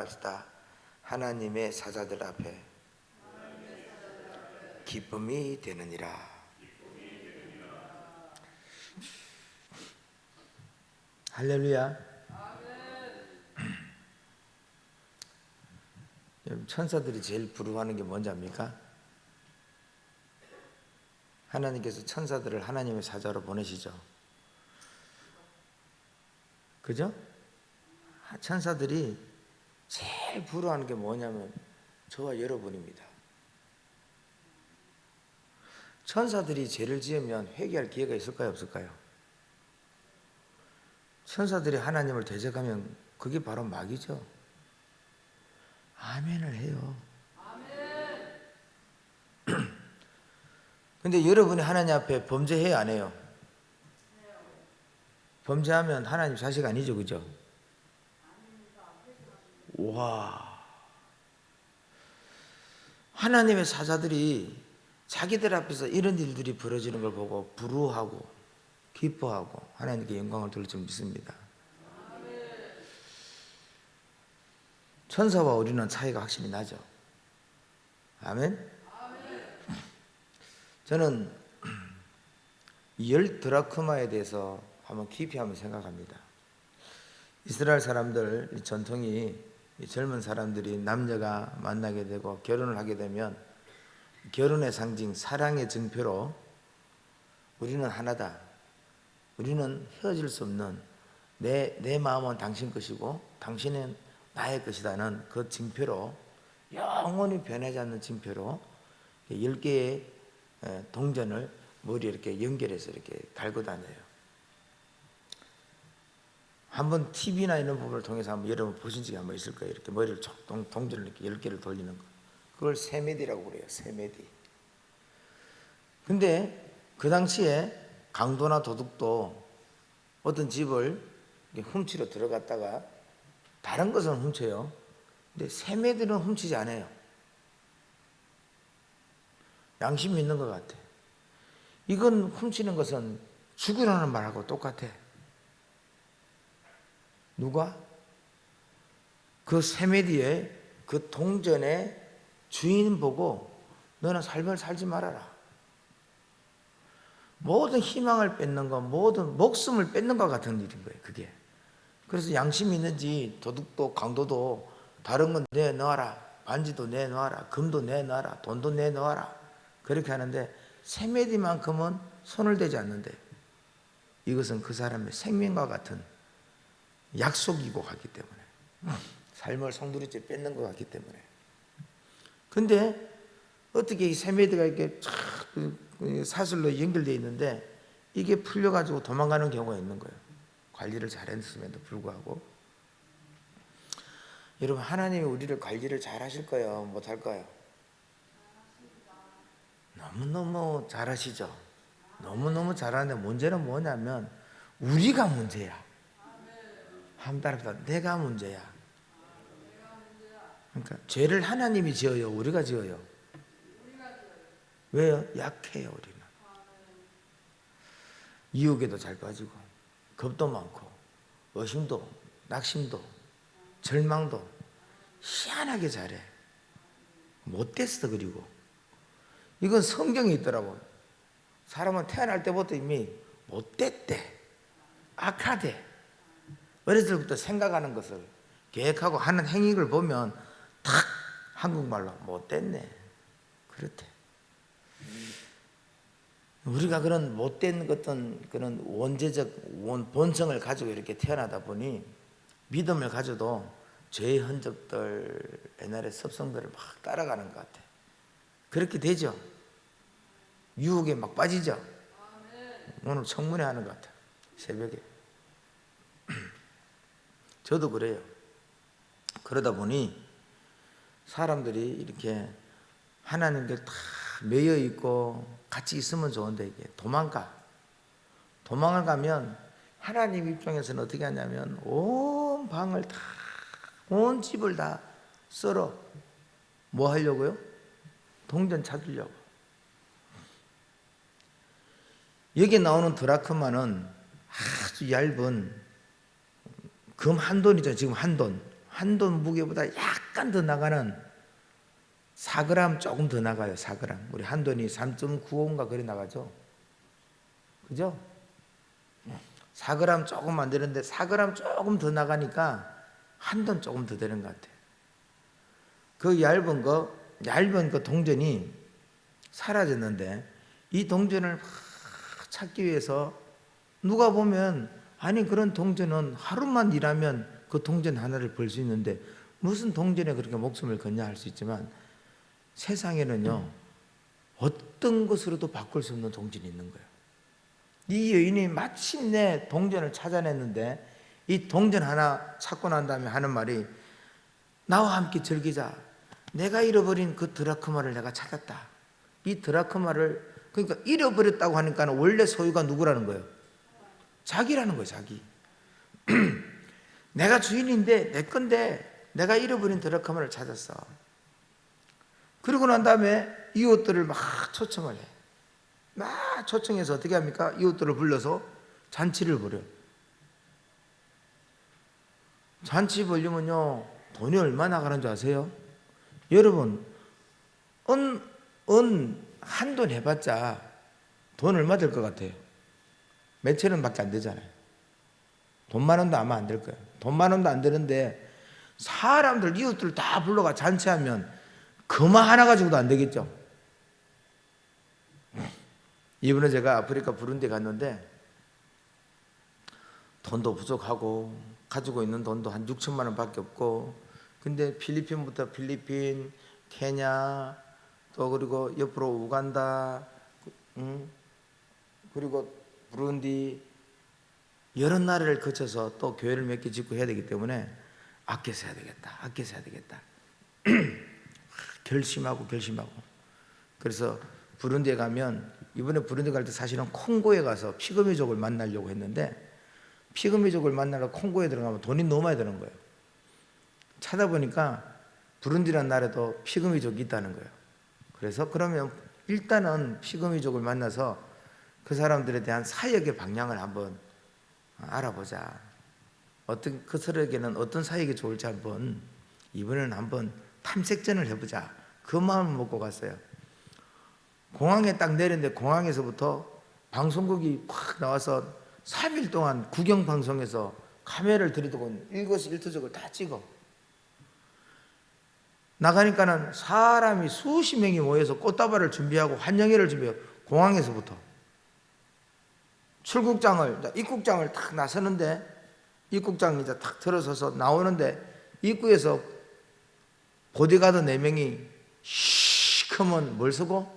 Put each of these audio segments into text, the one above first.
합시다. 하나님의 사자들 앞에 기쁨이 되느니라. 할렐루야. 천사들이 제일 부러워하는 게 뭔지 압니까? 하나님께서 천사들을 하나님의 사자로 보내시죠. 그죠? 천사들이 제일 부러워하는 게 뭐냐면 저와 여러분입니다. 천사들이 죄를 지으면 회개할 기회가 있을까요, 없을까요? 천사들이 하나님을 대적하면 그게 바로 마귀죠. 아멘을 해요. 근데 여러분이 하나님 앞에 범죄해야 안 해요? 범죄하면 하나님 자식 아니죠, 그죠? 와, 하나님의 사자들이 자기들 앞에서 이런 일들이 벌어지는 걸 보고 부러워하고 기뻐하고 하나님께 영광을 돌릴 줄 믿습니다. 천사와 우리는 차이가 확실히 나죠. 아멘. 저는 열 드라크마에 대해서 한번 깊이 한번 생각합니다. 이스라엘 사람들 전통이 젊은 사람들이 남녀가 만나게 되고 결혼을 하게 되면 결혼의 상징, 사랑의 증표로 우리는 하나다, 우리는 헤어질 수 없는, 내 마음은 당신 것이고 당신은 나의 것이다는 그 증표로, 영원히 변하지 않는 증표로 10개의 동전을 머리에 이렇게 연결해서 이렇게 달고 다녀요. 한번 TV나 이런 부분을 통해서 한번 여러분 보신 적이 한번 있을 거예요. 이렇게 머리를 동전을 이렇게 10개를 돌리는 거. 그걸 세메디라고 그래요. 세메디. 근데 그 당시에 강도나 도둑도 어떤 집을 훔치러 들어갔다가 다른 것은 훔쳐요. 근데 세메디는 훔치지 않아요. 양심이 있는 것 같아. 이건 훔치는 것은 죽으라는 말하고 똑같아. 누가? 그 세메디의 그 동전의 주인 보고 너는 삶을 살지 말아라. 모든 희망을 뺏는 것, 모든 목숨을 뺏는 것 같은 일인 거예요, 그게. 그래서 양심이 있는지 도둑도 강도도 다른 건 내놓아라, 반지도 내놓아라, 금도 내놓아라, 돈도 내놓아라, 그렇게 하는데 세메디만큼은 손을 대지 않는데, 이것은 그 사람의 생명과 같은 약속이고 하기 때문에, 삶을 송두리째 뺏는 것 같기 때문에. 근데 어떻게 이 세메디가 이렇게 사슬로 연결되어 있는데 이게 풀려가지고 도망가는 경우가 있는 거예요. 관리를 잘했음에도 불구하고. 여러분, 하나님이 우리를 관리를 잘 하실까요? 못할까요? 너무너무 잘하시죠. 너무너무 잘하는데 문제는 뭐냐면 우리가 문제야. 한 따라서 내가 문제야. 그러니까 죄를 하나님이 지어요, 우리가 지어요? 왜요? 약해요, 우리는. 유혹에도 잘 빠지고 겁도 많고 의심도, 낙심도, 절망도 희한하게 잘해. 못됐어. 그리고 이건 성경에 있더라고. 사람은 태어날 때부터 이미 못됐대, 악하대. 어렸을 때부터 생각하는 것을, 계획하고 하는 행위를 보면 탁 한국말로 못됐네, 그렇대. 우리가 그런 못된 어떤 그런 원죄적 본성을 가지고 이렇게 태어나다 보니 믿음을 가져도 죄의 흔적들, 옛날의 습성들을 막 따라가는 것 같아. 그렇게 되죠. 유혹에 막 빠지죠. 오늘 청문회 하는 것 같아, 새벽에. 저도 그래요. 그러다 보니 사람들이 이렇게 하나님께 다 매여 있고 같이 있으면 좋은데 이게 도망을 가면 하나님 입장에서는 어떻게 하냐면 온 방을 다, 온 집을 다 썰어. 뭐 하려고요? 동전 찾으려고. 여기 나오는 드라크마는 아주 얇은 금 한 돈이죠. 지금 한 한돈 무게보다 약간 더 나가는 4g 조금 더 나가요. 4g. 우리 한돈이 3.95인가 그래 나가죠. 그죠? 4g 조금 안 되는데 4g 조금 더 나가니까 한돈 조금 더 되는 것 같아요. 그 얇은 그 동전이 사라졌는데 이 동전을 찾기 위해서 누가 보면 아니 그런 동전은 하루만 일하면 그 동전 하나를 벌 수 있는데 무슨 동전에 그렇게 목숨을 걸냐 할 수 있지만 세상에는요 어떤 것으로도 바꿀 수 없는 동전이 있는 거예요. 이 여인이 마침내 동전을 찾아냈는데 이 동전 하나 찾고 난 다음에 하는 말이 나와 함께 즐기자. 내가 잃어버린 그 드라크마를 내가 찾았다. 이 드라크마를 그러니까 잃어버렸다고 하니까 원래 소유가 누구라는 거예요? 자기라는 거예요. 자기. 내가 주인인데 내 건데 내가 잃어버린 드라크마를 찾았어. 그러고 난 다음에 이웃들을 막 초청을 해. 막 초청해서 어떻게 합니까? 이웃들을 불러서 잔치를 벌여요. 잔치 벌리면요 돈이 얼마 나가는 줄 아세요? 여러분 한돈 해봤자 돈 얼마 될 것 같아요? 몇천 원밖에 안 되잖아요. 돈 10,000원도 아마 안 될 거예요. 돈 10,000원도 안 되는데 사람들 이웃들 다 불러가 잔치하면 금화 하나 가지고도 안 되겠죠. 이번에 제가 아프리카 부룬디 갔는데 돈도 부족하고 가지고 있는 돈도 한 6천만 원밖에 없고 근데 필리핀부터 필리핀, 케냐 또 그리고 옆으로 우간다 그리고 부룬디 여러 나라를 거쳐서 또 교회를 몇 개 짓고 해야 되기 때문에 아껴서 해야 되겠다 결심하고 그래서 부룬디에 가면 이번에 부룬디 갈 때 사실은 콩고에 가서 피그미족을 만나려고 했는데 피그미족을 만나러 콩고에 들어가면 돈이 너무 많이 드는 거예요. 찾아보니까 부룬디라는 나라에도 피그미족이 있다는 거예요. 그래서 그러면 일단은 피그미족을 만나서 그 사람들에 대한 사역의 방향을 한번 알아보자. 어떤 그들에게는 어떤 사역이 좋을지 한번 이번에는 한번 탐색전을 해보자. 그 마음을 먹고 갔어요. 공항에 딱 내렸는데 공항에서부터 방송국이 확 나와서 3일 동안 구경방송에서 카메라를 들이두고 일거수일투족을 다 찍어. 나가니까는 사람이 수십 명이 모여서 꽃다발을 준비하고 환영회를 준비하고 공항에서부터 입국장을 탁 나서는데 입국장이 이제 탁 들어서서 나오는데 입구에서 보디가드 4명이 시커먼 뭘 쓰고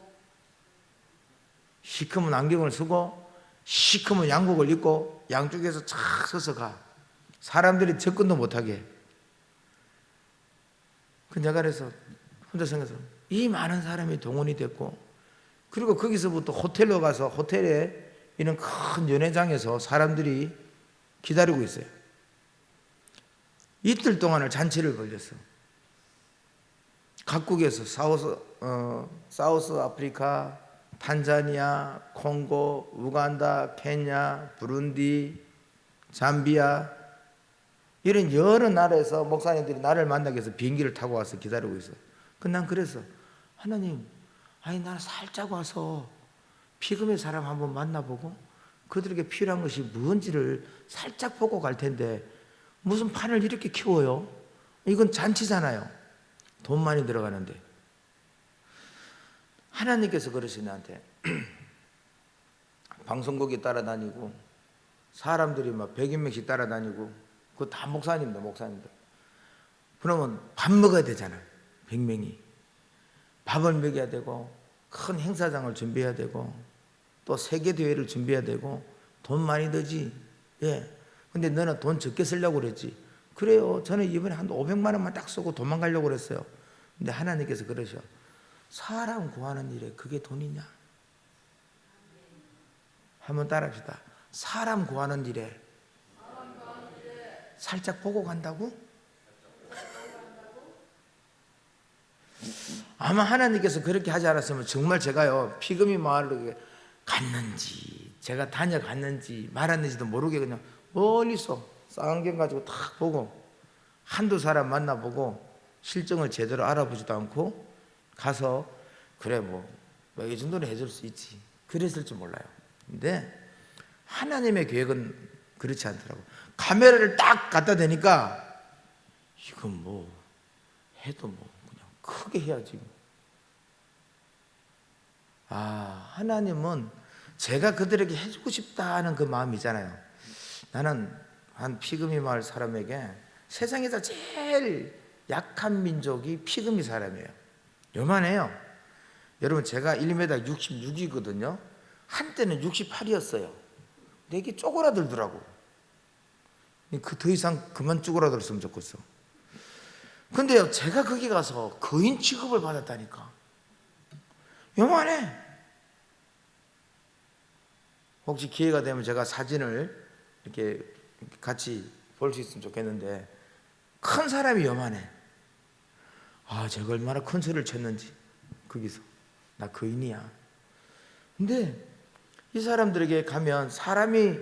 시커먼 안경을 쓰고 시커먼 양복을 입고 양쪽에서 착 서서 가. 사람들이 접근도 못하게. 내가 그래서 혼자 생각해서 이 많은 사람이 동원이 됐고 그리고 거기서부터 호텔로 가서 호텔에 이런 큰 연회장에서 사람들이 기다리고 있어요. 이틀 동안을 잔치를 벌였어. 각국에서 사우스 아프리카, 탄자니아, 콩고, 우간다, 케냐, 부룬디, 잠비아 이런 여러 나라에서 목사님들이 나를 만나기 위해서 비행기를 타고 와서 기다리고 있어요. 난 그래서 하나님, 아니 나는 살짝 와서 피금의 사람 한번 만나보고 그들에게 필요한 것이 무엇인지를 살짝 보고 갈 텐데 무슨 판을 이렇게 키워요? 이건 잔치잖아요. 돈 많이 들어가는데. 하나님께서 그러시 나한테 방송국에 따라다니고 사람들이 막 100여 명씩 따라다니고 그거 다 목사님들. 그러면 밥 먹어야 되잖아요. 100명이. 밥을 먹여야 되고 큰 행사장을 준비해야 되고 또 세계대회를 준비해야 되고 돈 많이 들지. 예. 근데 너는 돈 적게 쓰려고 그랬지. 그래요. 저는 이번에 한 500만 원만 딱 쓰고 도망가려고 그랬어요. 근데 하나님께서 그러셔. 사람 구하는 일에 그게 돈이냐? 한번 따라합시다. 사람 구하는 일에 살짝 보고 간다고? 아마 하나님께서 그렇게 하지 않았으면 정말 제가요 피그미 마을로 갔는지 제가 다녀갔는지 말았는지도 모르게 그냥 멀리서 쌍안경 가지고 딱 보고 한두 사람 만나보고 실정을 제대로 알아보지도 않고 가서 그래 뭐 이 정도는 해줄 수 있지 그랬을 줄 몰라요. 근데 하나님의 계획은 그렇지 않더라고. 카메라를 딱 갖다 대니까 이건 뭐 해도 뭐 그냥 크게 해야지. 아, 하나님은 제가 그들에게 해주고 싶다는 그 마음이잖아요. 나는 한 피그미 마을 사람에게 세상에서 제일 약한 민족이 피그미 사람이에요. 요만해요. 여러분 제가 1m 66이거든요. 한때는 68이었어요. 근데 이게 쪼그라들더라고. 그 더 이상 그만 쪼그라들었으면 좋겠어. 근데요, 제가 거기 가서 거인 취급을 받았다니까. 요만해. 혹시 기회가 되면 제가 사진을 이렇게 같이 볼 수 있으면 좋겠는데, 큰 사람이 요만해. 아, 제가 얼마나 큰 소리를 쳤는지 거기서. 나 거인이야. 근데 이 사람들에게 가면 사람이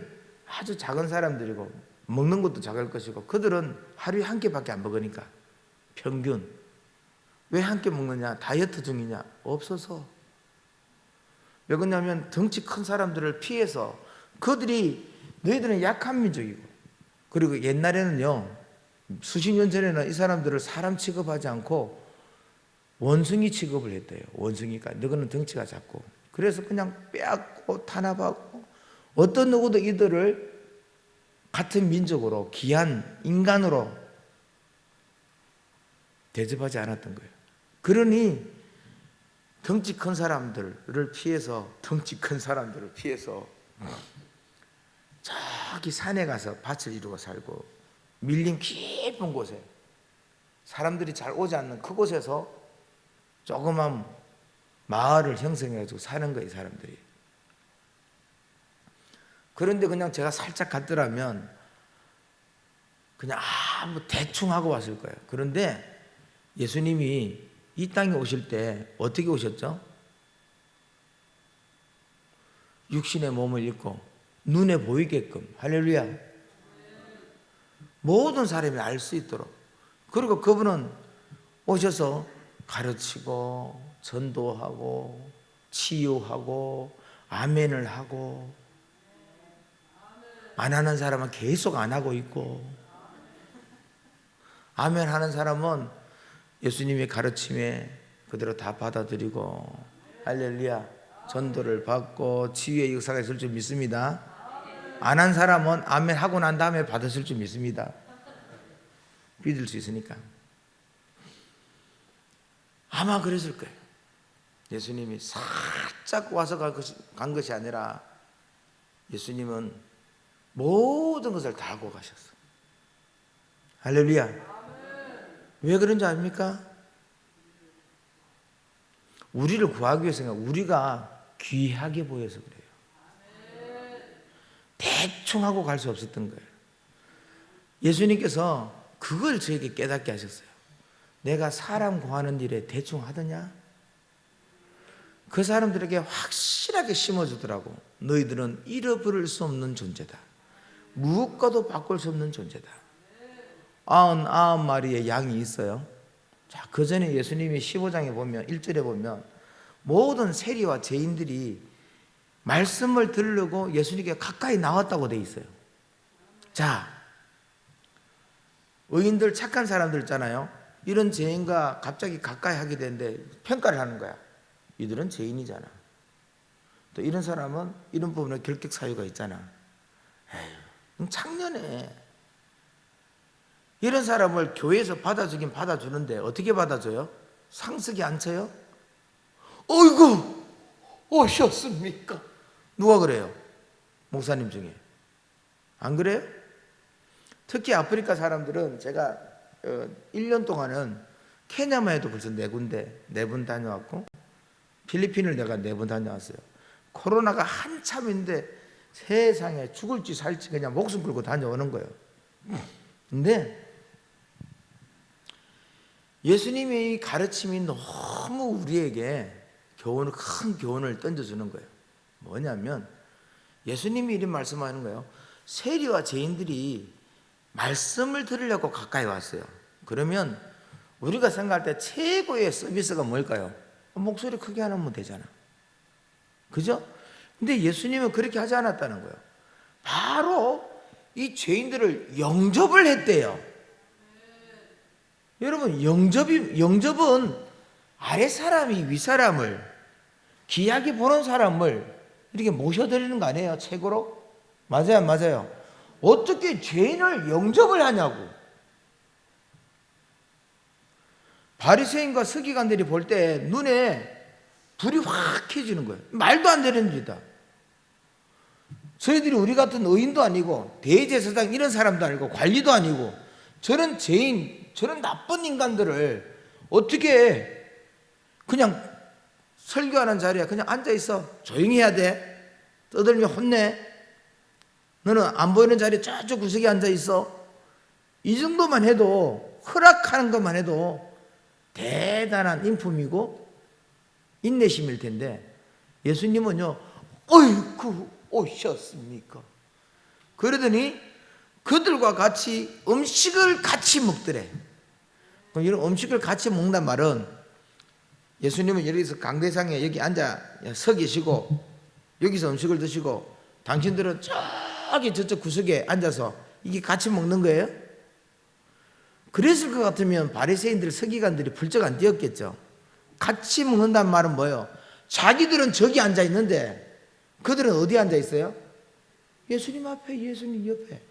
아주 작은 사람들이고 먹는 것도 작을 것이고 그들은 하루에 한 끼밖에 안 먹으니까 평균. 왜 한 끼 먹느냐? 다이어트 중이냐? 없어서. 왜 그러냐면 덩치 큰 사람들을 피해서. 그들이 너희들은 약한 민족이고, 그리고 옛날에는요 수십 년 전에는 이 사람들을 사람 취급하지 않고 원숭이 취급을 했대요. 원숭이가. 너희는 덩치가 작고. 그래서 그냥 빼앗고 탄압하고 어떤 누구도 이들을 같은 민족으로 귀한 인간으로 대접하지 않았던 거예요. 그러니 덩치 큰 사람들을 피해서 저기 산에 가서 밭을 이루고 살고 밀림 깊은 곳에 사람들이 잘 오지 않는 그곳에서 조그만 마을을 형성해가지고 사는 거예요, 사람들이. 그런데 그냥 제가 살짝 갔더라면 그냥 아무 대충 하고 왔을 거예요. 그런데 예수님이 이 땅에 오실 때 어떻게 오셨죠? 육신의 몸을 입고 눈에 보이게끔. 할렐루야. 모든 사람이 알 수 있도록. 그리고 그분은 오셔서 가르치고 전도하고 치유하고 아멘을 하고, 안 하는 사람은 계속 안 하고 있고, 아멘 하는 사람은 예수님의 가르침에 그대로 다 받아들이고, 할렐루야, 전도를 받고 치유의 역사가 있을 줄 믿습니다. 안 한 사람은 아멘 하고 난 다음에 받으실 줄 믿습니다. 믿을 수 있으니까. 아마 그랬을 거예요. 예수님이 살짝 와서 간 것이 아니라 예수님은 모든 것을 다 하고 가셨어요. 할렐루야. 왜 그런지 아닙니까? 우리를 구하기 위해서가 우리가 귀하게 보여서 그래요. 대충 하고 갈 수 없었던 거예요. 예수님께서 그걸 저에게 깨닫게 하셨어요. 내가 사람 구하는 일에 대충 하더냐? 그 사람들에게 확실하게 심어주더라고. 너희들은 잃어버릴 수 없는 존재다. 무엇과도 바꿀 수 없는 존재다. 99마리의 양이 있어요. 자, 그 전에 예수님이 15장에 보면 1절에 보면 모든 세리와 죄인들이 말씀을 들으려고 예수님께 가까이 나왔다고 돼 있어요. 자, 의인들 착한 사람들 있잖아요. 이런 죄인과 갑자기 가까이 하게 되는데 평가를 하는 거야. 이들은 죄인이잖아. 또 이런 사람은 이런 부분에 결격 사유가 있잖아. 에휴, 창년해. 이런 사람을 교회에서 받아주긴 받아주는데 어떻게 받아줘요? 상석에 앉혀요? 어이구, 오셨습니까? 누가 그래요? 목사님 중에. 안 그래요? 특히 아프리카 사람들은 제가 1년 동안은 케냐만 해도 벌써 4분 다녀왔고, 필리핀을 내가 4번 다녀왔어요. 코로나가 한참인데 세상에 죽을지 살지 그냥 목숨 걸고 다녀오는 거예요. 근데 예수님의 가르침이 너무 우리에게 큰 교훈을 던져주는 거예요. 뭐냐면 예수님이 이런 말씀하는 거예요. 세리와 죄인들이 말씀을 들으려고 가까이 왔어요. 그러면 우리가 생각할 때 최고의 서비스가 뭘까요? 목소리 크게 하면 되잖아. 그죠? 근데 예수님은 그렇게 하지 않았다는 거예요. 바로 이 죄인들을 영접을 했대요. 여러분, 영접은 아래 사람이 위 사람을, 귀하게 보는 사람을 이렇게 모셔드리는 거 아니에요? 최고로? 맞아요, 맞아요. 어떻게 죄인을 영접을 하냐고. 바리새인과 서기관들이 볼 때 눈에 불이 확 켜지는 거예요. 말도 안 되는 일이다. 저희들이 우리 같은 의인도 아니고 대제사장 이런 사람도 아니고 관리도 아니고 저런 죄인, 저런 나쁜 인간들을 어떻게 그냥 설교하는 자리에 그냥 앉아있어. 조용히 해야 돼. 떠들면 혼내. 너는 안 보이는 자리에 저쪽 구석에 앉아있어. 이 정도만 해도, 허락하는 것만 해도 대단한 인품이고 인내심일 텐데, 예수님은요, 어이구 오셨습니까? 그러더니 그들과 같이 음식을 같이 먹더래. 그럼 이런 음식을 같이 먹는단 말은, 예수님은 여기서 강대상에 여기 앉아 서 계시고 여기서 음식을 드시고 당신들은 저기 저쪽 구석에 앉아서 이게 같이 먹는 거예요? 그랬을 것 같으면 바리새인들, 서기관들이 불쩍 안 뛰었겠죠. 같이 먹는다는 말은 뭐예요? 자기들은 저기 앉아 있는데 그들은 어디 앉아 있어요? 예수님 앞에, 예수님 옆에.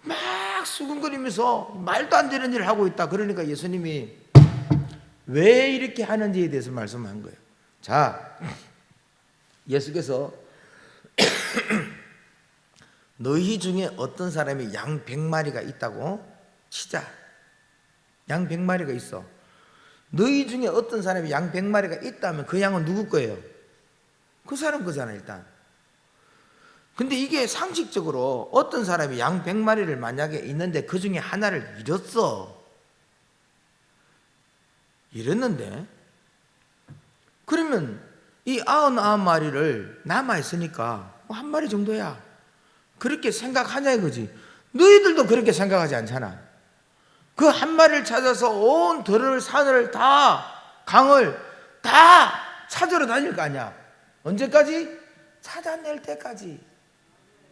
막 수근거리면서 말도 안 되는 일을 하고 있다. 그러니까 예수님이 왜 이렇게 하는지에 대해서 말씀한 거예요. 자, 예수께서 너희 중에 어떤 사람이 양 100마리가 있다고 치자. 양 100마리가 있어. 너희 중에 어떤 사람이 양 100마리가 있다면 그 양은 누구 거예요? 그 사람 거잖아 일단. 근데 이게 상식적으로 어떤 사람이 양 100마리를 만약에 있는데 그 중에 하나를 잃었는데 그러면 이 99마리를 남아있으니까 한 마리 정도야. 그렇게 생각하냐 이거지. 너희들도 그렇게 생각하지 않잖아. 그 한 마리를 찾아서 온 들을, 산을 다, 강을 다 찾으러 다닐 거 아니야. 언제까지? 찾아낼 때까지.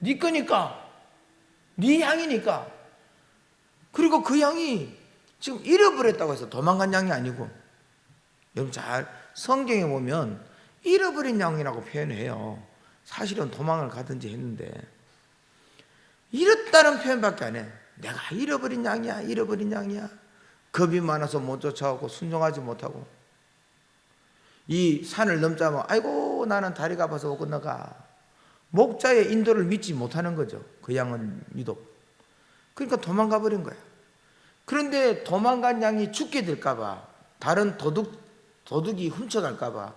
네 거니까, 네 양이니까. 그리고 그 양이 지금 잃어버렸다고 해서 도망간 양이 아니고, 여러분 잘 성경에 보면 잃어버린 양이라고 표현해요. 사실은 도망을 가든지 했는데 잃었다는 표현밖에 안 해. 내가 잃어버린 양이야, 잃어버린 양이야. 겁이 많아서 못 쫓아오고 순종하지 못하고, 이 산을 넘자면 아이고 나는 다리가 아파서 못 건너가. 목자의 인도를 믿지 못하는 거죠. 그 양은 유독. 그러니까 도망가 버린 거야. 그런데 도망간 양이 죽게 될까봐, 다른 도둑이 훔쳐갈까봐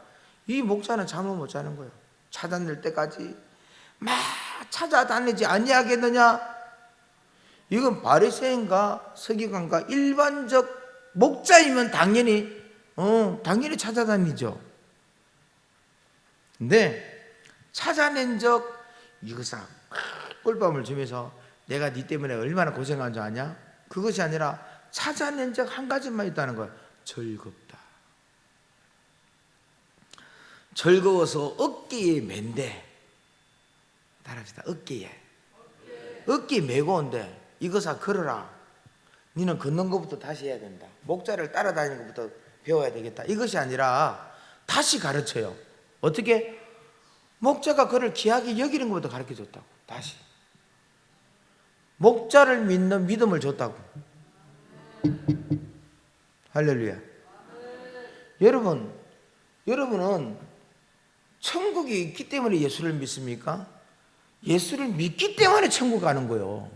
이 목자는 잠을 못 자는 거예요. 찾아낼 때까지 막 찾아다니지 아니하겠느냐. 이건 바리새인과 서기관과 일반적 목자이면 당연히 찾아다니죠. 근데 찾아낸 적 이거사 꿀밤을 주면서 내가 네 때문에 얼마나 고생한 줄 아냐? 그것이 아니라 찾아낸 적 한 가지만 있다는 거야. 즐겁다. 즐거워서 어깨에 맨대. 따라합시다. 어깨에 메고 온대. 이거사 걸어라. 니는 걷는 것부터 다시 해야 된다. 목자를 따라다니는 것부터 배워야 되겠다. 이것이 아니라 다시 가르쳐요. 어떻게? 목자가 그를 귀하게 여기는 것부터 가르쳐줬다고. 다시 목자를 믿는 믿음을 줬다고. 할렐루야. 여러분은 천국이 있기 때문에 예수를 믿습니까? 예수를 믿기 때문에 천국 가는 거예요.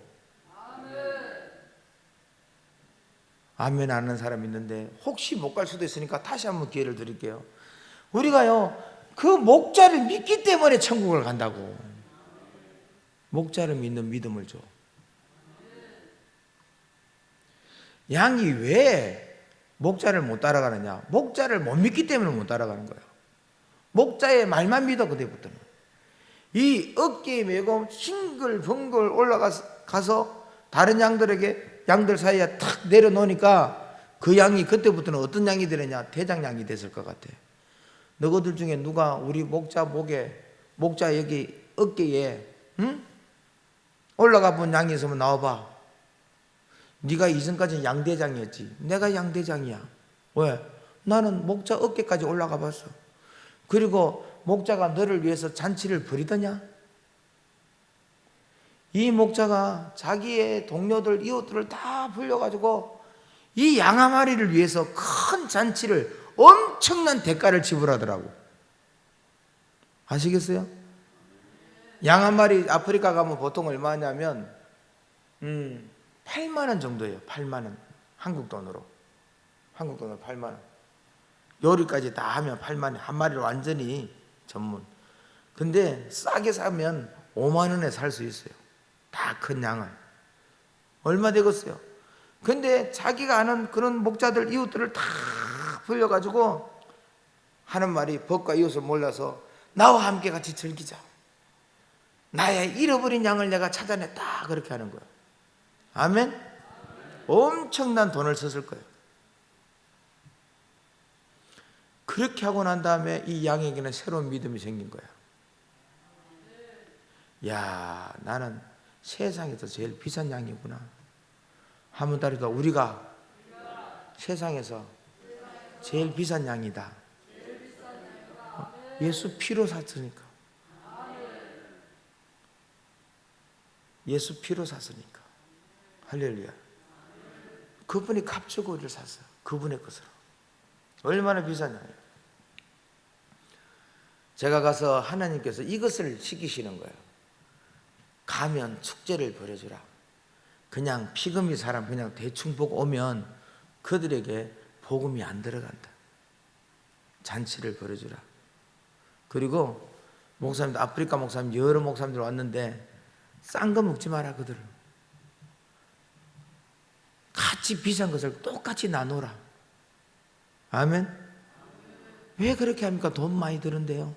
아멘 하는 사람 있는데 혹시 못 갈 수도 있으니까 다시 한번 기회를 드릴게요. 우리가요, 그 목자를 믿기 때문에 천국을 간다고. 목자를 믿는 믿음을 줘. 양이 왜 목자를 못 따라가느냐? 목자를 못 믿기 때문에 못 따라가는 거예요. 목자의 말만 믿어. 그때부터는 이 어깨에 메고 싱글벙글 올라가서 다른 양들 사이에 탁 내려놓으니까 그 양이 그때부터는 어떤 양이 되느냐? 대장양이 됐을 것 같아. 너희들 중에 누가 우리 목자 여기 어깨에 올라가 본 양이 있으면 나와봐. 네가 이전까지 양대장이었지. 내가 양대장이야. 왜? 나는 목자 어깨까지 올라가 봤어. 그리고 목자가 너를 위해서 잔치를 벌이더냐? 이 목자가 자기의 동료들, 이웃들을 다 불려가지고 이 양 한 마리를 위해서 큰 잔치를, 엄청난 대가를 지불하더라고. 아시겠어요? 양 한 마리 아프리카 가면 보통 얼마냐면 8만 원 정도예요. 8만 원. 한국 돈으로 8만 원. 요리까지 다 하면 8만 원. 한 마리를 완전히 전문. 근데 싸게 사면 5만 원에 살 수 있어요. 다 큰 양을. 얼마 되겠어요? 근데 자기가 아는 그런 목자들, 이웃들을 다 불려가지고 하는 말이, 법과 이웃을 몰라서 나와 함께 같이 즐기자. 나의 잃어버린 양을 내가 찾아냈다. 그렇게 하는 거예요. 아멘? 엄청난 돈을 썼을 거예요. 그렇게 하고 난 다음에 이 양에게는 새로운 믿음이 생긴 거야. 야, 나는 세상에서 제일 비싼 양이구나. 한번 따르다, 우리가 세상에서 제일 비싼 양이다. 예수 피로 샀으니까. 예수 피로 샀으니까. 할렐루야. 그분이 값주고 우리를 샀어요. 그분의 것으로. 얼마나 비싸냐요. 제가 가서 하나님께서 이것을 시키시는 거예요. 가면 축제를 벌여주라. 그냥 피금이 사람 그냥 대충 보고 오면 그들에게 복음이 안 들어간다. 잔치를 벌여주라. 그리고 목사님들, 아프리카 목사님, 여러 목사님들 왔는데 싼 거 먹지 마라. 그들을 같이 비싼 것을 똑같이 나누라. 아멘. 왜 그렇게 합니까? 돈 많이 드는데요.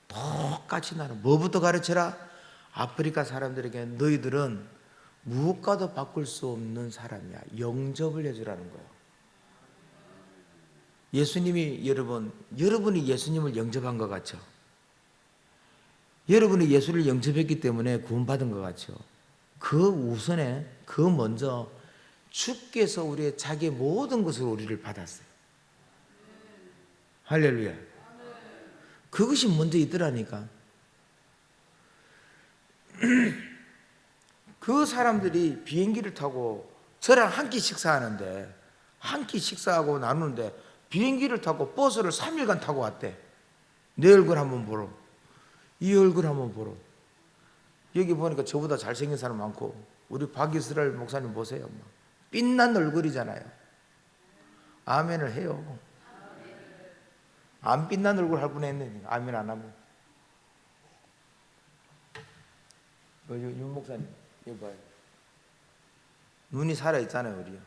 똑같이 나눠. 뭐부터 가르쳐라? 아프리카 사람들에게 너희들은 무엇과도 바꿀 수 없는 사람이야. 영접을 해주라는 거예요. 예수님이 여러분이 예수님을 영접한 것 같죠? 여러분이 예수를 영접했기 때문에 구원받은 것 같죠? 그 우선에, 그 먼저 주께서 우리의 자기의 모든 것을 우리를 받았어요. 할렐루야. 그것이 먼저 있더라니까. 그 사람들이 비행기를 타고 저랑 한 끼 식사하는데, 한 끼 식사하고 나누는데 비행기를 타고 버스를 3일간 타고 왔대. 내 얼굴 한번 보러, 이 얼굴 한번 보러. 여기 보니까 저보다 잘생긴 사람 많고, 우리 박이스라엘 목사님 보세요. 빛난 얼굴이잖아요. 아멘을 해요. 안 빛난 얼굴 할 뻔했네. 아멘 안 하면. 윤 목사님, 이거 봐요. 눈이 살아있잖아요, 우리요.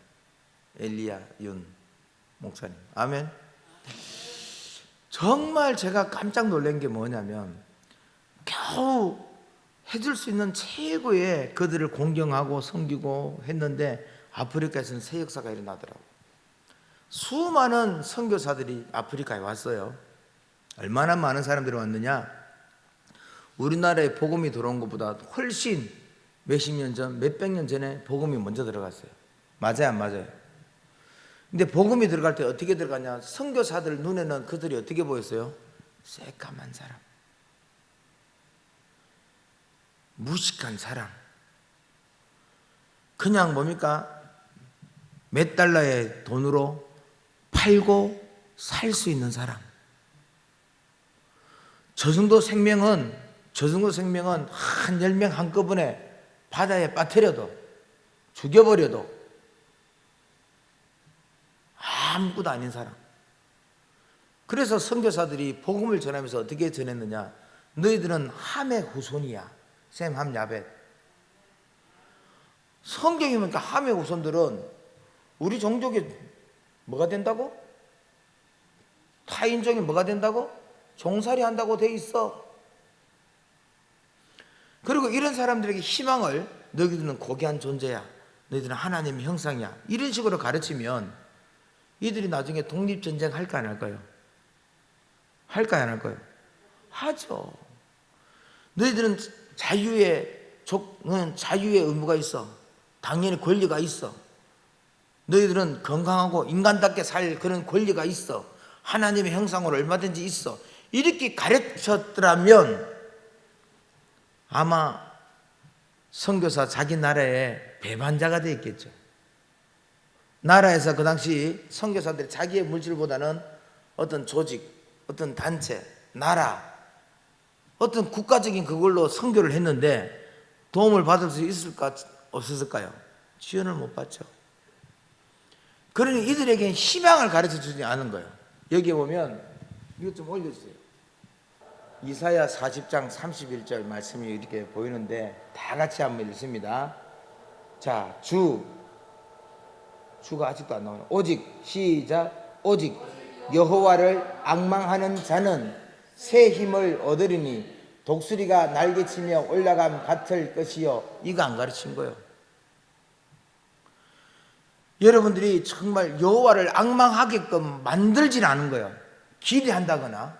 엘리야, 윤 목사님. 아멘. 정말 제가 깜짝 놀란 게 뭐냐면, 겨우 해줄 수 있는 최고의 그들을 공경하고 섬기고 했는데 아프리카에서는 새 역사가 일어나더라고요. 수많은 선교사들이 아프리카에 왔어요. 얼마나 많은 사람들이 왔느냐? 우리나라에 복음이 들어온 것보다 훨씬 몇십 년 전, 몇백 년 전에 복음이 먼저 들어갔어요. 맞아요, 안 맞아요? 근데 복음이 들어갈 때 어떻게 들어가냐? 선교사들 눈에는 그들이 어떻게 보였어요? 새까만 사람, 무식한 사람, 그냥 뭡니까? 몇 달러의 돈으로 팔고 살 수 있는 사람. 저 정도 생명은 한 10명 한꺼번에 바다에 빠뜨려도, 죽여버려도 아무것도 아닌 사람. 그래서 선교사들이 복음을 전하면서 어떻게 전했느냐? 너희들은 함의 후손이야. 셈, 함, 야벳. 성경이 보니까 함의 후손들은 우리 종족이 뭐가 된다고? 타인종이 뭐가 된다고? 종살이 한다고 돼 있어. 그리고 이런 사람들에게 희망을, 너희들은 고귀한 존재야. 너희들은 하나님의 형상이야. 이런 식으로 가르치면 이들이 나중에 독립전쟁 할까 안 할까요? 할까요 안 할까요? 하죠. 너희들은 자유의 의무가 있어. 당연히 권리가 있어. 너희들은 건강하고 인간답게 살 그런 권리가 있어. 하나님의 형상으로 얼마든지 있어. 이렇게 가르쳤더라면 아마 선교사 자기 나라의 배반자가 되었겠죠. 나라에서 그 당시 선교사들이 자기의 물질보다는 어떤 조직, 어떤 단체, 나라, 어떤 국가적인 그걸로 선교를 했는데 도움을 받을 수 있을까 없었을까요? 지원을 못 받죠. 그러니 이들에게 희망을 가르쳐 주지 않은 거예요. 여기 보면 이것 좀 올려주세요. 이사야 40장 31절 말씀이 이렇게 보이는데 다 같이 한번 읽습니다. 자, 주가 아직도 안 나오네. 오직 시작. 오직 여호와를 앙망하는 자는 새 힘을 얻으리니 독수리가 날개치며 올라간 밭을 것이요. 이거 안 가르친 거예요. 여러분들이 정말 여호와를 앙망하게끔 만들지는 않은 거예요. 기대한다거나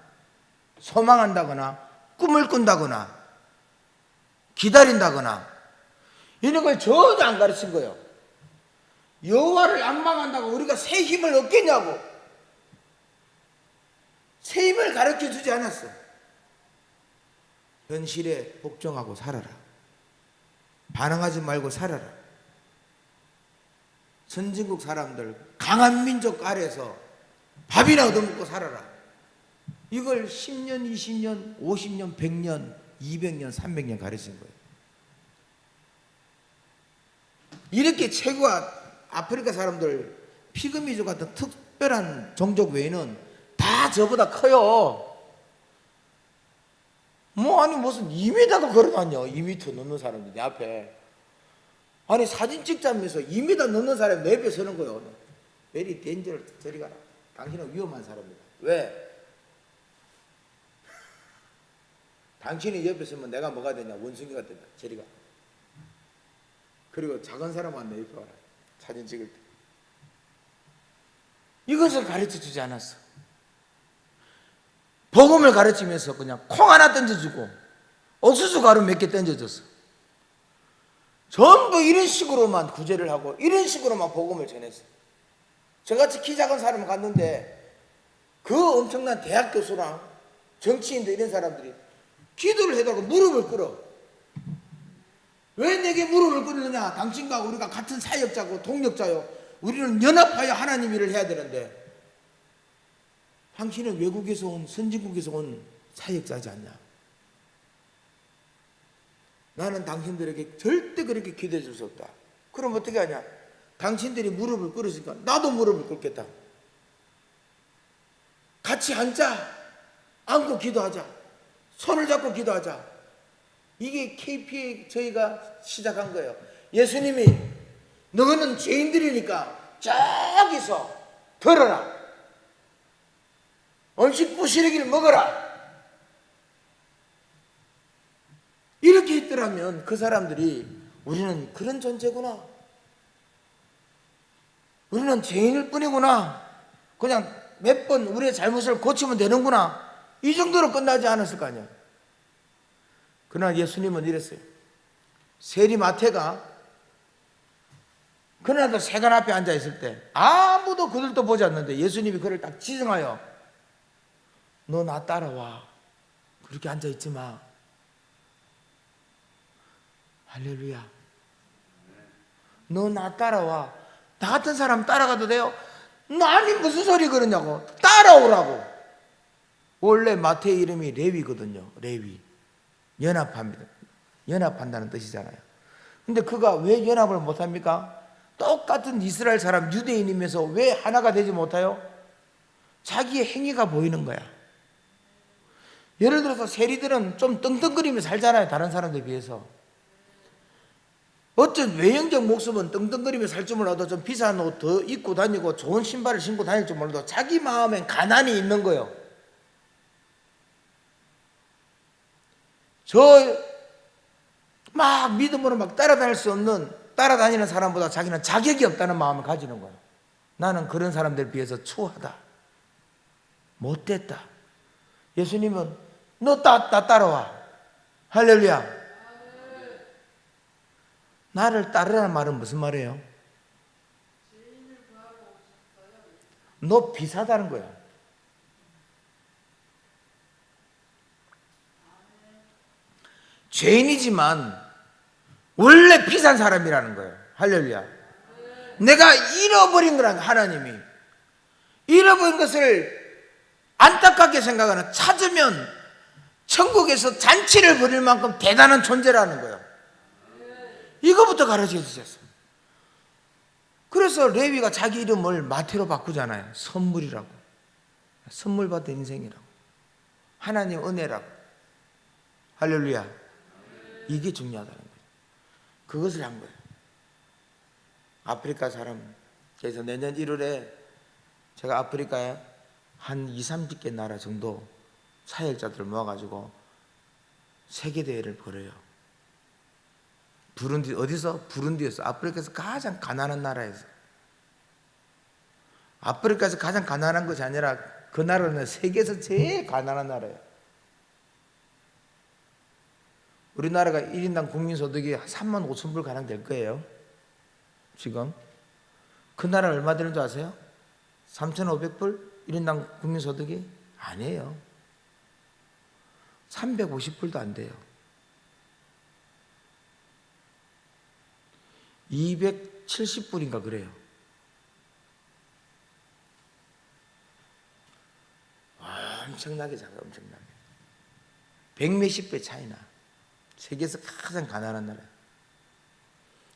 소망한다거나 꿈을 꾼다거나 기다린다거나 이런 걸 전혀 안 가르친 거예요. 여호와를 앙망한다고 우리가 새 힘을 얻겠냐고. 새 힘을 가르쳐 주지 않았어. 현실에 복종하고 살아라. 반항하지 말고 살아라. 선진국 사람들 강한 민족 아래서 밥이나 얻어먹고 살아라. 이걸 10년, 20년, 50년, 100년, 200년, 300년 가르친 거예요. 이렇게 최고와 아프리카 사람들 피그미족 같은 특별한 종족 외에는 다 저보다 커요. 아니 무슨 2m가 걸어다녀. 2m 넘는 사람들 내 앞에. 아니 사진 찍자면서 2m 넘는 사람이 내 옆에 서는 거예요. very dangerous. 저리 가라. 당신은 위험한 사람이다. 왜? 당신이 옆에 서면 내가 뭐가 되냐? 원숭이가 된다. 저리 가. 그리고 작은 사람만 내 옆에 와라. 사진 찍을 때. 이것을 가르쳐 주지 않았어. 복음을 가르치면서 그냥 콩 하나 던져주고 옥수수 가루 몇 개 던져줬어. 전부 이런 식으로만 구제를 하고 이런 식으로만 복음을 전했어. 저같이 키 작은 사람 갔는데 그 엄청난 대학 교수랑 정치인들 이런 사람들이 기도를 해달라고 무릎을 꿇어. 왜 내게 무릎을 꿇느냐? 당신과 우리가 같은 사역자고 동력자요. 우리는 연합하여 하나님 일을 해야 되는데 당신은 외국에서 온 선진국에서 온 사역자지 않냐? 나는 당신들에게 절대 그렇게 기도해 줄 수 없다. 그럼 어떻게 하냐? 당신들이 무릎을 꿇으니까 나도 무릎을 꿇겠다. 같이 앉자. 안고 기도하자. 손을 잡고 기도하자. 이게 KPA 저희가 시작한 거예요. 예수님이 너는 죄인들이니까 저기서 들어라. 음식 부시래기를 먹어라. 이렇게 했더라면 그 사람들이 우리는 그런 존재구나. 우리는 죄인일 뿐이구나. 그냥 몇 번 우리의 잘못을 고치면 되는구나. 이 정도로 끝나지 않았을 거 아니야. 그러나 예수님은 이랬어요. 세리마태가 그날도 세관 앞에 앉아 있을 때 아무도 그들도 보지 않는데 예수님이 그를 딱 지정하여 너 나 따라와. 그렇게 앉아 있지 마. 할렐루야. 너 나 따라와. 나 같은 사람 따라가도 돼요? 아니 무슨 소리 그러냐고. 따라오라고. 원래 마태의 이름이 레위거든요. 레위. 연합합니다. 연합한다는 뜻이잖아요. 근데 그가 왜 연합을 못합니까? 똑같은 이스라엘 사람 유대인이면서 왜 하나가 되지 못해요? 자기의 행위가 보이는 거야. 예를 들어서 세리들은 좀 떵떵거리며 살잖아요. 다른 사람들에 비해서. 어떤 외형적 모습은 떵떵거리며 살 줄 몰라도 좀 비싼 옷 더 입고 다니고 좋은 신발을 신고 다닐 줄 몰라도 자기 마음엔 가난이 있는 거예요. 막 믿음으로 막 따라다닐 수 없는 따라다니는 사람보다 자기는 자격이 없다는 마음을 가지는 거예요. 나는 그런 사람들에 비해서 추하다, 못됐다. 예수님은 너 나 따라와. 할렐루야. 나를 따르라는 말은 무슨 말이에요? 너 비싸다는 거야. 죄인이지만 원래 비싼 사람이라는 거예요. 할렐루야. 내가 잃어버린 거란 하나님이 잃어버린 것을 안타깝게 생각하는, 찾으면 천국에서 잔치를 벌일 만큼 대단한 존재라는 거예요. 이거부터 가르쳐 주셨어요. 그래서 레위가 자기 이름을 마태로 바꾸잖아요. 선물이라고, 선물 받은 인생이라고, 하나님 은혜라고. 할렐루야. 이게 중요하다는 거예요. 그것을 한 거예요. 아프리카 사람, 그래서 내년 1월에 제가 아프리카에 한 20-30개 나라 정도 사역자들을 모아가지고 세계대회를 벌여요. 부룬디, 어디서? 부룬디에서. 아프리카에서 가장 가난한 나라에서. 아프리카에서 가장 가난한 것이 아니라 그 나라는 세계에서 제일 가난한 나라예요. 우리나라가 1인당 국민소득이 35,000불 가량 될 거예요. 지금 그 나라 얼마 되는 줄 아세요? 3,500불? 1인당 국민소득이? 아니에요. 350불도 안 돼요. 270불인가 그래요. 엄청나게 작아요. 엄청나게. 100몇십 배 차이나. 세계에서 가장 가난한 나라예요.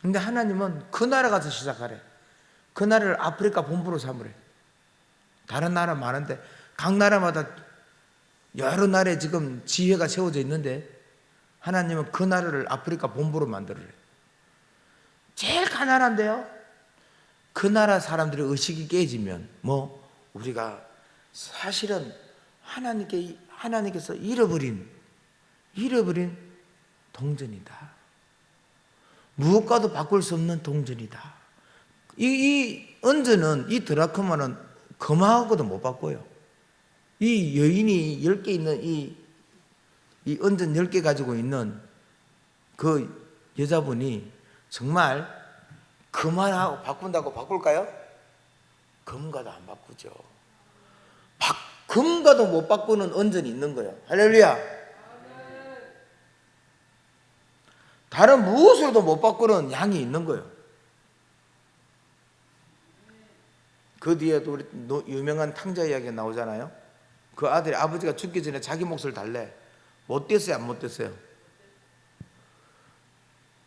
근데 하나님은 그 나라 가서 시작하래. 그 나라를 아프리카 본부로 삼으래. 다른 나라 많은데 각 나라마다 여러 나라에 지금 지혜가 세워져 있는데 하나님은 그 나라를 아프리카 본부로 만들으래. 제일 가난한데요, 그 나라 사람들의 의식이 깨지면 우리가 사실은 하나님께서 잃어버린 동전이다. 무엇과도 바꿀 수 없는 동전이다. 이 은전은, 이 드라크마는 금하고도 못 바꿔요. 이 여인이 10개 있는 이 은전 10개 가지고 있는 그 여자분이 정말 금하고 바꾼다고 바꿀까요? 금과도 안 바꾸죠. 금과도 못 바꾸는 은전이 있는 거예요. 할렐루야. 다른 무엇으로도 못 바꾸는 양이 있는 거예요. 그 뒤에도 우리 유명한 탕자 이야기가 나오잖아요. 그 아들이 아버지가 죽기 전에 자기 몫을 달래. 못 됐어요, 안 못 됐어요?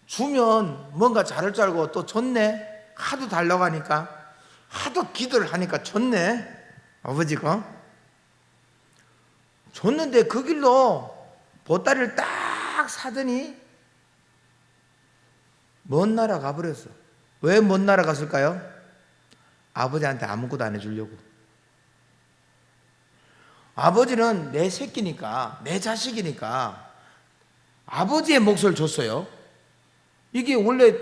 주면 뭔가 잘할 줄 알고 또 줬네. 하도 달라고 하니까, 하도 기도를 하니까 줬네, 아버지가. 줬는데 그 길로 보따리를 딱 사더니 먼 나라 가버렸어. 왜 먼 나라 갔을까요? 아버지한테 아무것도 안 해주려고. 아버지는 내 새끼니까, 내 자식이니까 아버지의 몫을 줬어요. 이게 원래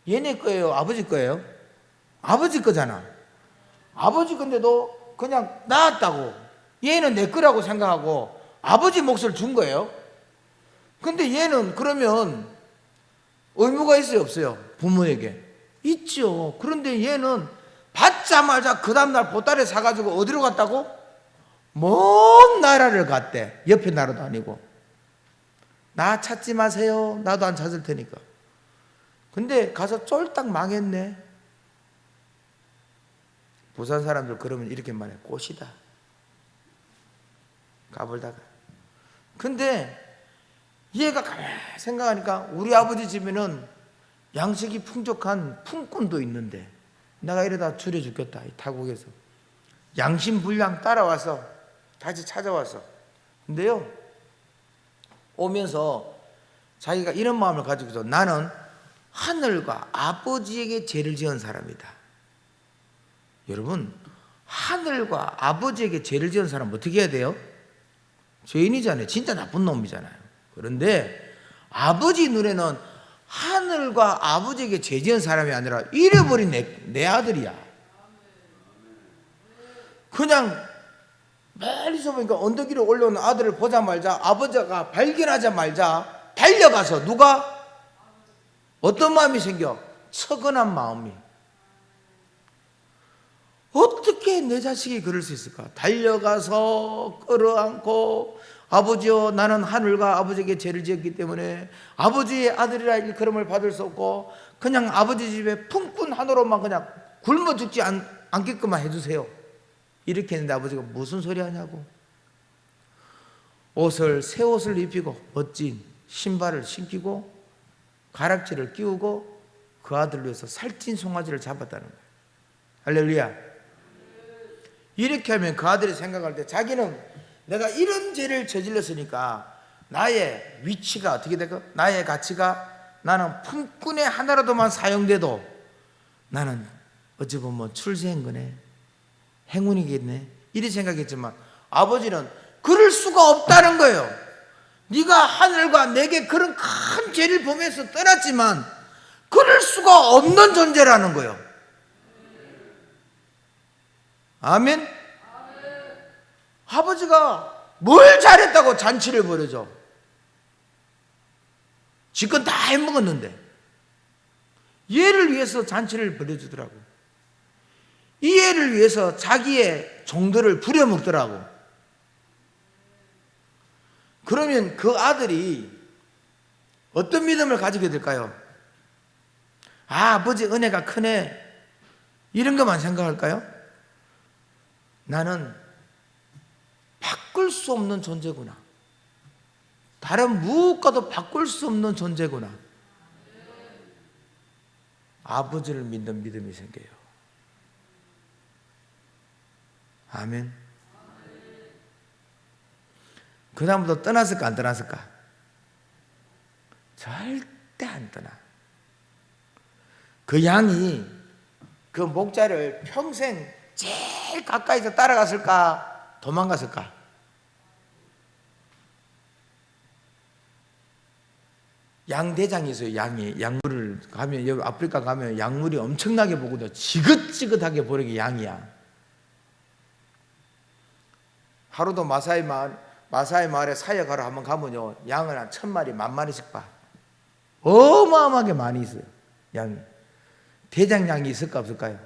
얘네 거예요, 아버지 거예요? 아버지 거잖아. 아버지 건데도 그냥 낳았다고, 얘는 내 거라고 생각하고 아버지 몫을 준 거예요. 근데 얘는 그러면 의무가 있어요, 없어요? 부모에게 있죠. 그런데 얘는 받자마자 그 다음날 보따리 사가지고 어디로 갔다고? 먼 나라를 갔대. 옆에 나라도 아니고. 나 찾지 마세요, 나도 안 찾을 테니까. 근데 가서 쫄딱 망했네. 부산 사람들 그러면 이렇게 말해. 꽃이다. 가불다가. 근데 얘가 가만히 생각하니까 우리 아버지 집에는 양식이 풍족한 품꾼도 있는데, 내가 이러다 줄여 죽겠다, 이 타국에서. 양심불량 따라와서 다시 찾아와서. 근데요, 오면서 자기가 이런 마음을 가지고서 나는 하늘과 아버지에게 죄를 지은 사람이다. 여러분, 하늘과 아버지에게 죄를 지은 사람은 어떻게 해야 돼요? 죄인이잖아요. 진짜 나쁜 놈이잖아요. 그런데 아버지 눈에는 하늘과 아버지에게 죄지은 사람이 아니라 잃어버린 내 아들이야. 그냥 멀리서 보니까 언덕 위로 올라오는 아들을 보자마자 아버지가 발견하자마자 달려가서 누가? 어떤 마음이 생겨? 처근한 마음이. 어떻게 내 자식이 그럴 수 있을까? 달려가서 끌어안고 아버지여 나는 하늘과 아버지에게 죄를 지었기 때문에 아버지의 아들이라 일컬음을 받을 수 없고 그냥 아버지 집에 품꾼 하나로만 그냥 굶어 죽지 않게끔만 해주세요. 이렇게 했는데 아버지가 무슨 소리 하냐고. 새 옷을 입히고 멋진 신발을 신기고 가락지를 끼우고 그 아들을 위해서 살찐 송아지를 잡았다는 거예요. 할렐루야. 이렇게 하면 그 아들이 생각할 때 자기는 내가 이런 죄를 저질렀으니까 나의 위치가 어떻게 될까? 나의 가치가 나는 품꾼의 하나라도만 사용돼도 나는 어찌 보면 출세한 거네, 행운이겠네, 이리 생각했지만 아버지는 그럴 수가 없다는 거예요. 네가 하늘과 내게 그런 큰 죄를 범해서 떠났지만 그럴 수가 없는 존재라는 거예요. 아멘? 아버지가 뭘 잘했다고 잔치를 벌여줘? 지금 다 해먹었는데 얘를 위해서 잔치를 벌여주더라고. 이 애를 위해서 자기의 종들을 부려먹더라고. 그러면 그 아들이 어떤 믿음을 가지게 될까요? 아버지 은혜가 크네, 이런 것만 생각할까요? 나는 바꿀 수 없는 존재구나, 다른 무엇과도 바꿀 수 없는 존재구나, 아버지를 믿는 믿음이 생겨요. 아멘. 그 다음부터 떠났을까 안 떠났을까? 절대 안 떠나. 그 양이 그 목자를 평생 제일 가까이서 따라갔을까 도망갔을까? 양대장이 있어요. 양물을 가면, 여기 아프리카 가면 양물이 엄청나게 보거든요. 지긋지긋하게 보이게 양이야. 하루도 마사이 마을에 사역하러 한번 가면요, 양을 한 1000마리, 10,000마리씩 봐. 어마어마하게 많이 있어요, 양이. 대장양이 있을까 없을까요?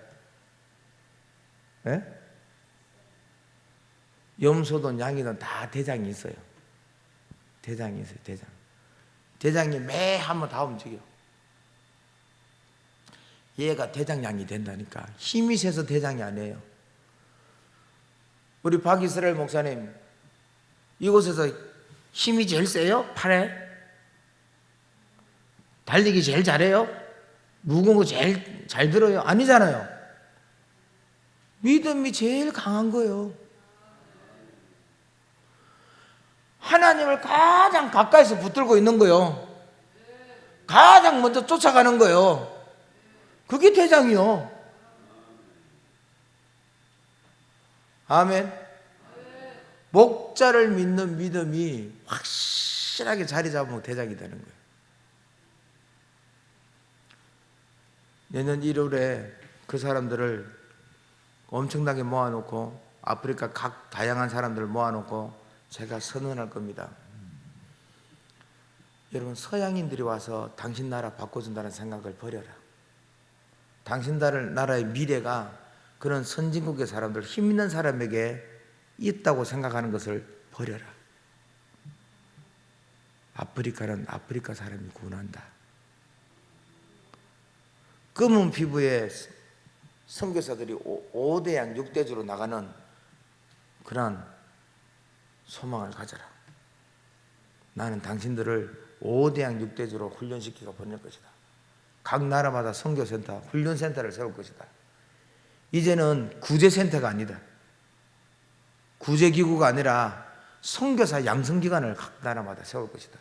예? 염소든 양이든 다 대장이 있어요. 대장이 있어요, 대장. 대장이 매 한번 다 움직여. 얘가 대장양이 된다니까. 힘이 세서 대장이 아니에요. 우리 박이스라엘 목사님, 이곳에서 힘이 제일 세요? 팔에? 달리기 제일 잘해요? 무거운 거 제일 잘 들어요? 아니잖아요. 믿음이 제일 강한 거예요. 하나님을 가장 가까이서 붙들고 있는 거예요. 가장 먼저 쫓아가는 거예요. 그게 대장이요. 아멘. 목자를 믿는 믿음이 확실하게 자리 잡으면 대장이 되는 거예요. 내년 1월에 그 사람들을 엄청나게 모아놓고 아프리카 각 다양한 사람들을 모아놓고 제가 선언할 겁니다. 여러분, 서양인들이 와서 당신 나라 바꿔준다는 생각을 버려라. 당신 나라의 미래가 그런 선진국의 사람들, 힘 있는 사람에게 있다고 생각하는 것을 버려라. 아프리카는 아프리카 사람이 구원한다. 검은 피부의 선교사들이 5대양 6대주로 나가는 그런 소망을 가져라. 나는 당신들을 5대양 6대주로 훈련시키고 보낼 것이다. 각 나라마다 선교센터, 훈련센터를 세울 것이다. 이제는 구제센터가 아니다. 구제기구가 아니라 선교사 양성기관을 각 나라마다 세울 것이다.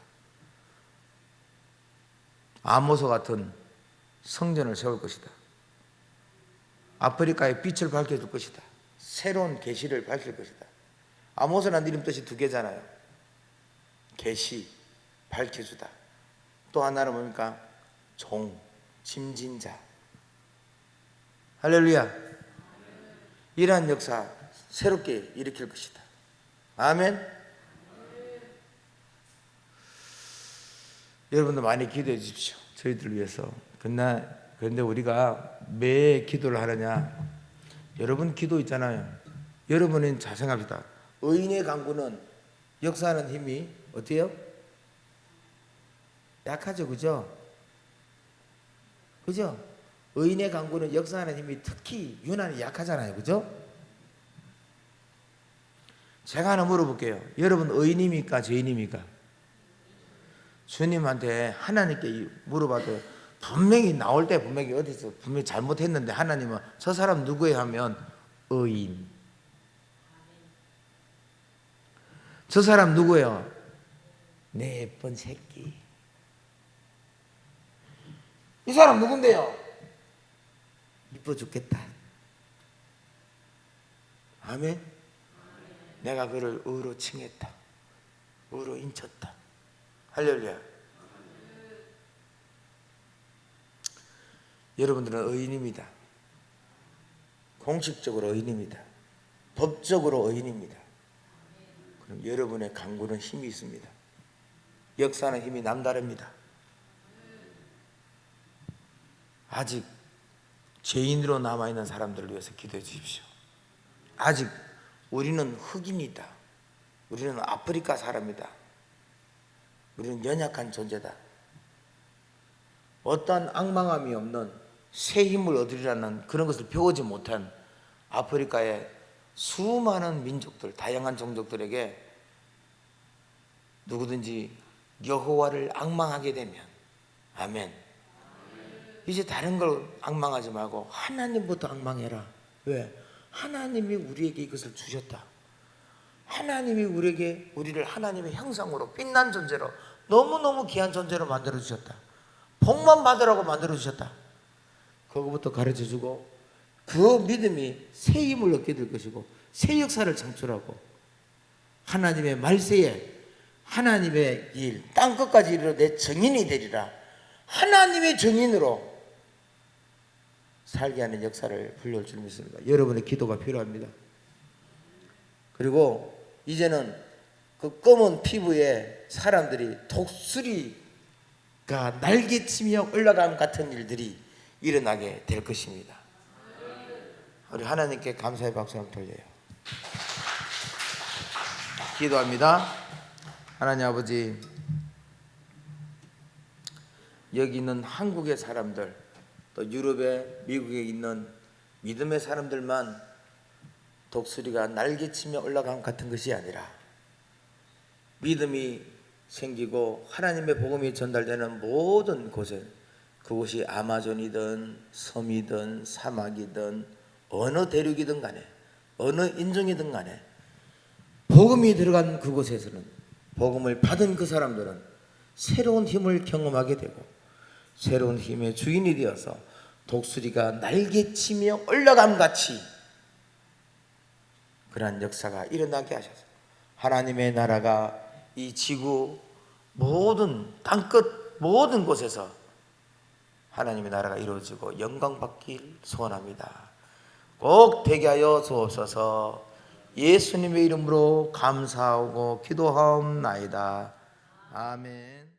아모스 같은 성전을 세울 것이다. 아프리카의 빛을 밝혀줄 것이다. 새로운 계시를 밝힐 것이다. 아모스라는 이름 뜻이 2개잖아요. 계시, 밝혀주다. 또 하나는 뭡니까? 종, 짐진 자. 할렐루야. 이러한 역사 새롭게 일으킬 것이다. 아멘. 여러분도 많이 기도해 주십시오. 저희들을 위해서. 그런데 우리가 매 기도를 하느냐? 여러분 기도 있잖아요. 여러분은 잘 생각합시다. 의인의 강구는 역사하는 힘이 어때요? 약하죠, 그죠? 그죠? 의인의 강구는 역사하는 힘이 특히 유난히 약하잖아요, 그죠? 제가 하나 물어볼게요. 여러분 의인입니까, 죄인입니까? 주님한테 하나님께 물어봐도 분명히 나올 때 분명히 어디서 분명히 잘못했는데 하나님은 저 사람 누구예요 하면 의인. 저 사람 누구예요? 내 예쁜 새끼. 이 사람 누군데요? 이뻐 죽겠다. 아멘. 내가 그를 의로 칭했다. 의로 인쳤다. 할렐루야. 여러분들은 의인입니다. 공식적으로 의인입니다. 법적으로 의인입니다. 그럼 여러분의 강구는 힘이 있습니다. 역사는 힘이 남다릅니다. 아직 죄인으로 남아있는 사람들을 위해서 기도해 주십시오. 아직 우리는 흑인이다. 우리는 아프리카 사람이다. 우리는 연약한 존재다. 어떠한 악망함이 없는 새 힘을 얻으리라는 그런 것을 배우지 못한 아프리카의 수많은 민족들, 다양한 종족들에게 누구든지 여호와를 악망하게 되면 아멘. 이제 다른 걸 악망하지 말고 하나님부터 악망해라. 왜? 하나님이 우리에게 이것을 주셨다. 하나님이 우리를 하나님의 형상으로 빛난 존재로 너무너무 귀한 존재로 만들어 주셨다. 복만 받으라고 만들어 주셨다. 그거부터 가르쳐 주고 그 믿음이 새 힘을 얻게 될 것이고 새 역사를 창출하고 하나님의 말세에 하나님의 일 땅끝까지 이르러 내 증인이 되리라. 하나님의 증인으로 살게 하는 역사를 불러올 줄 믿습니다. 여러분의 기도가 필요합니다. 그리고 이제는 그 검은 피부에 사람들이 독수리가 날개치며 올라감 같은 일들이 일어나게 될 것입니다. 우리 하나님께 감사의 박수 한번 돌려요. 기도합니다. 하나님 아버지, 여기 있는 한국의 사람들, 또 유럽에 미국에 있는 믿음의 사람들만 독수리가 날개치며 올라감 같은 것이 아니라 믿음이 생기고 하나님의 복음이 전달되는 모든 곳에, 그곳이 아마존이든 섬이든 사막이든 어느 대륙이든 간에 어느 인종이든 간에 복음이 들어간 그곳에서는, 복음을 받은 그 사람들은 새로운 힘을 경험하게 되고 새로운 힘의 주인이 되어서 독수리가 날개치며 올라감 같이 그러한 역사가 일어나게 하셔서 하나님의 나라가 이 지구 모든 땅끝 모든 곳에서 하나님의 나라가 이루어지고 영광받길 소원합니다. 꼭 되게 하여 주옵소서. 예수님의 이름으로 감사하고 기도하옵나이다. 아멘.